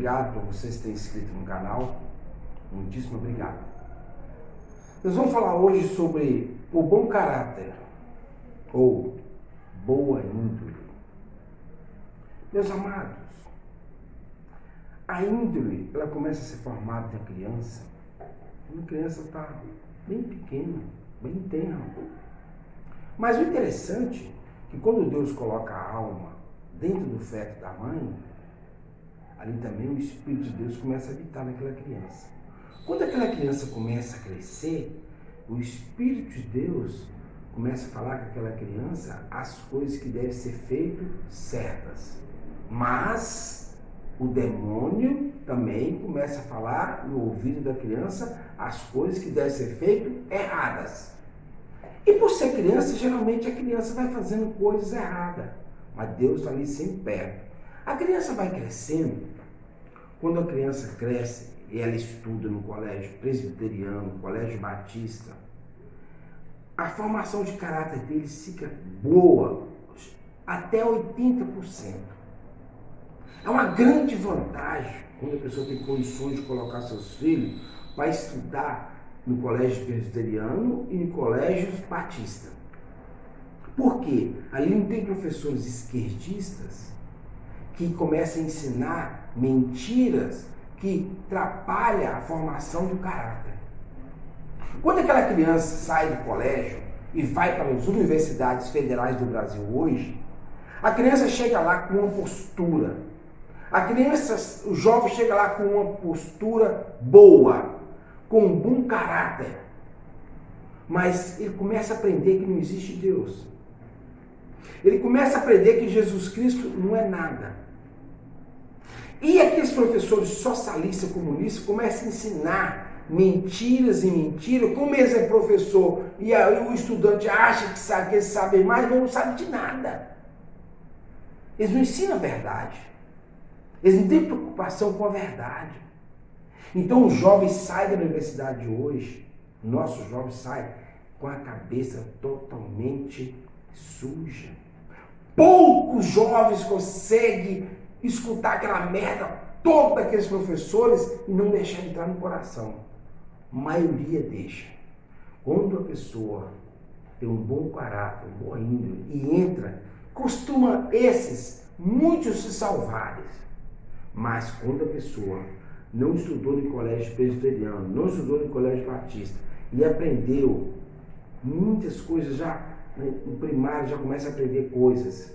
obrigado por vocês terem inscrito no canal. Muitíssimo obrigado. Nós vamos falar hoje sobre o bom caráter ou boa índole. Meus amados, a índole ela começa a ser formada na criança. Quando a criança está bem pequena, bem tenra. Mas o interessante é que quando Deus coloca a alma dentro do feto da mãe, ali também o Espírito de Deus começa a habitar naquela criança. Quando aquela criança começa a crescer, o Espírito de Deus começa a falar com aquela criança as coisas que devem ser feitas certas. Mas o demônio também começa a falar no ouvido da criança as coisas que devem ser feitas erradas. E por ser criança, geralmente a criança vai fazendo coisas erradas. Mas Deus está ali sempre perto. A criança vai crescendo. Quando a criança cresce e ela estuda no colégio presbiteriano, colégio batista, a formação de caráter deles fica boa, até 80%. É uma grande vantagem quando a pessoa tem condições de colocar seus filhos para estudar no colégio presbiteriano e no colégio batista. Por quê? Ali não tem professores esquerdistas que começam a ensinar mentiras que atrapalham a formação do caráter. Quando aquela criança sai do colégio e vai para as universidades federais do Brasil hoje, a criança chega lá com uma postura. O jovem chega lá com uma postura boa, com um bom caráter. Mas ele começa a aprender que não existe Deus. Ele começa a aprender que Jesus Cristo não é nada. E aqueles professores socialistas, comunistas, começam a ensinar mentiras e mentiras. Como eles é professor e aí o estudante acha que eles sabem mais, mas não sabem de nada. Eles não ensinam a verdade. Eles não têm preocupação com a verdade. Então os jovens saem da universidade de hoje, nossos jovens saem com a cabeça totalmente suja. Poucos jovens conseguem escutar aquela merda toda daqueles professores e não deixar entrar no coração. A maioria deixa. Quando a pessoa tem um bom caráter, uma boa índole e entra, costuma muitos se salvarem. Mas quando a pessoa não estudou no colégio presbiteriano, não estudou no colégio batista e aprendeu muitas coisas já no primário, já começa a aprender coisas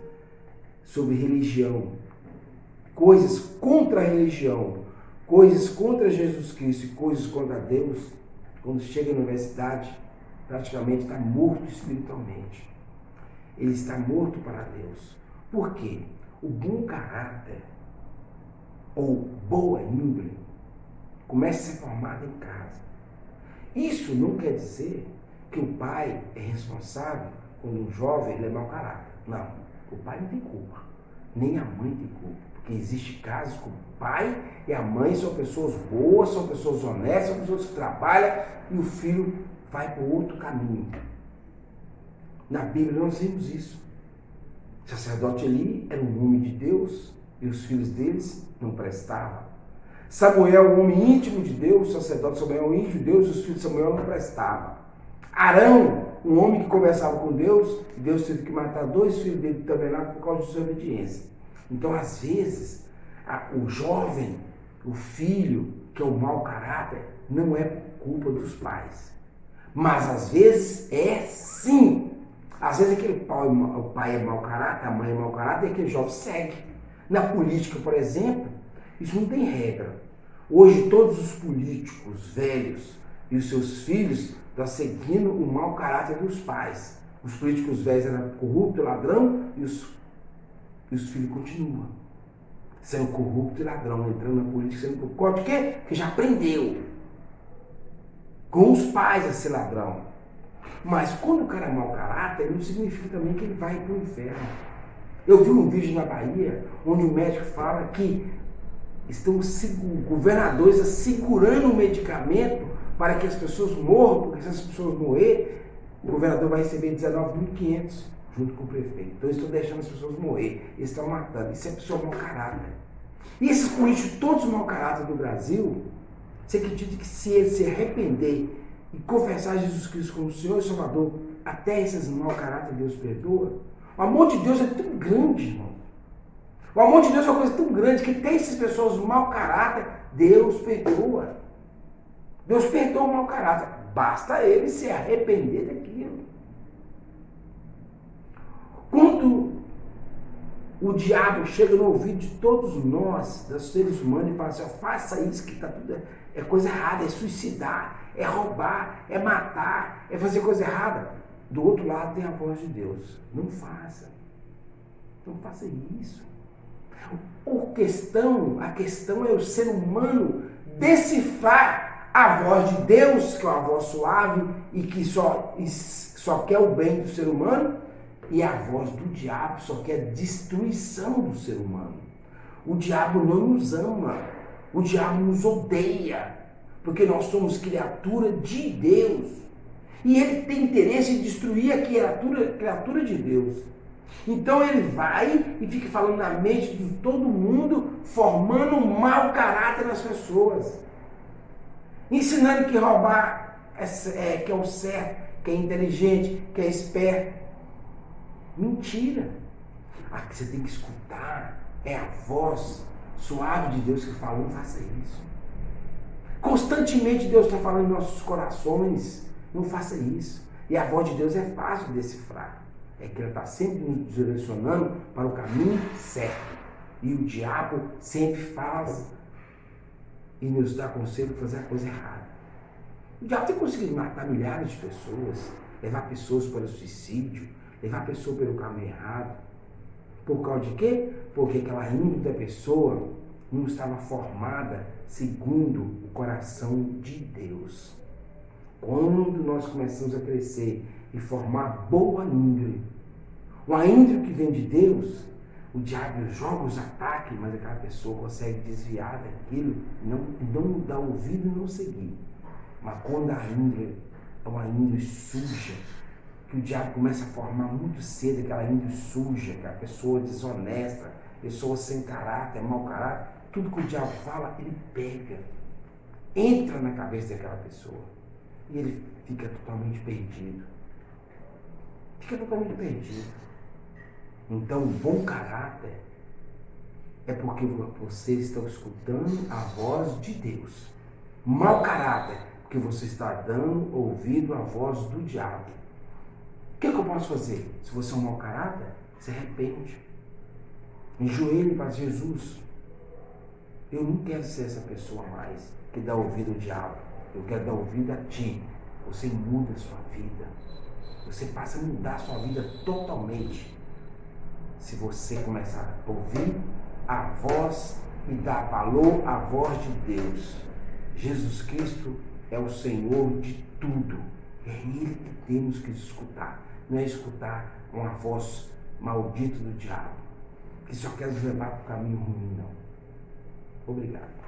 sobre religião, coisas contra a religião, coisas contra Jesus Cristo e coisas contra Deus, quando chega na universidade, praticamente está morto espiritualmente. Ele está morto para Deus. Por quê? O bom caráter ou boa índole começa a ser formado em casa. Isso não quer dizer que o pai é responsável quando um jovem ele é mau caráter. Não, o pai não tem culpa, nem a mãe tem culpa, porque existe casos que o pai e a mãe são pessoas boas, são pessoas honestas, são pessoas que trabalham e o filho vai para outro caminho. Na Bíblia nós vemos isso. O sacerdote Eli era um homem de Deus e os filhos deles não prestavam. Samuel, um homem íntimo de Deus, o sacerdote Samuel, um íntimo de Deus, e os filhos de Samuel não prestavam. Arão, um homem que conversava com Deus, e Deus teve que matar 2 filhos dele também lá por causa de sua obediência. Então, às vezes, o jovem, o filho, que é o mau caráter, não é culpa dos pais. Mas, às vezes, é sim. Às vezes, o pai é mau caráter, a mãe é mau caráter, e aquele jovem segue. Na política, por exemplo, isso não tem regra. Hoje, todos os políticos velhos e os seus filhos estão seguindo o mau caráter dos pais. Os políticos velhos eram corruptos, ladrão, e os filhos continuam sendo corrupto e ladrão, entrando na política, sendo corrupto. Por quê? Porque já aprendeu com os pais a ser ladrão. Mas quando o cara é mau caráter, não significa também que ele vai para o inferno. Eu vi um vídeo na Bahia, onde o médico fala que estão governadores segurando o medicamento para que as pessoas morram, porque se as pessoas morrerem, o governador vai receber 19.500 junto com o prefeito. Então eles estão deixando as pessoas morrer, eles estão matando. Isso é pessoa mau caráter. E esses políticos, todos mau caráter do Brasil, você acredita que se ele se arrepender e confessar Jesus Cristo como Senhor e Salvador, até esses mau caráter Deus perdoa? O amor de Deus é tão grande, irmão. O amor de Deus é uma coisa tão grande que até essas pessoas mau caráter, Deus perdoa. Deus perdoa o mau caráter. Basta ele se arrepender daquilo. Quando o diabo chega no ouvido de todos nós, dos seres humanos, e fala assim, faça isso que tá tudo, é coisa errada, é suicidar, é roubar, é matar, é fazer coisa errada. Do outro lado tem a voz de Deus. Não faça. Não faça isso. A questão é o ser humano decifrar a voz de Deus, que é uma voz suave e que só quer o bem do ser humano, e a voz do diabo só quer a destruição do ser humano. O diabo não nos ama, o diabo nos odeia, porque nós somos criatura de Deus. E ele tem interesse em destruir a criatura de Deus. Então ele vai e fica falando na mente de todo mundo, formando um mau caráter nas pessoas. Ensinando que roubar que é o certo, que é inteligente, que é esperto. Mentira. A que você tem que escutar é a voz suave de Deus que fala, não faça isso. Constantemente Deus está falando em nossos corações, não faça isso. E a voz de Deus é fácil de decifrar. É que ela está sempre nos direcionando para o caminho certo. E o diabo sempre faz e nos dá conselho para fazer a coisa errada. O diabo tem conseguido matar milhares de pessoas, levar pessoas para o suicídio, levar a pessoa pelo caminho errado. Por causa de quê? Porque aquela índole da pessoa não estava formada segundo o coração de Deus. Quando nós começamos a crescer e formar boa índole, uma índole que vem de Deus, o diabo joga os ataques, mas aquela pessoa consegue desviar daquilo, não dar ouvido e não seguir. Mas quando a índole é uma índole suja, que o diabo começa a formar muito cedo, aquela índole suja, aquela pessoa desonesta, pessoa sem caráter, mau caráter, tudo que o diabo fala, ele pega, entra na cabeça daquela pessoa e ele fica totalmente perdido. Fica totalmente perdido. Então, o bom caráter é porque você está escutando a voz de Deus. Mau caráter, porque você está dando ouvido à voz do diabo. O que eu posso fazer? Se você é um mau caráter, se arrepende. Enjoelhe para Jesus. Eu não quero ser essa pessoa mais que dá ouvido ao diabo. Eu quero dar ouvido a ti. Você muda a sua vida. Você passa a mudar a sua vida totalmente. Se você começar a ouvir a voz e dar valor à voz de Deus. Jesus Cristo é o Senhor de tudo. É Ele que temos que escutar. Não é escutar uma voz maldita do diabo, que só quer nos levar para o caminho ruim, não. Obrigado.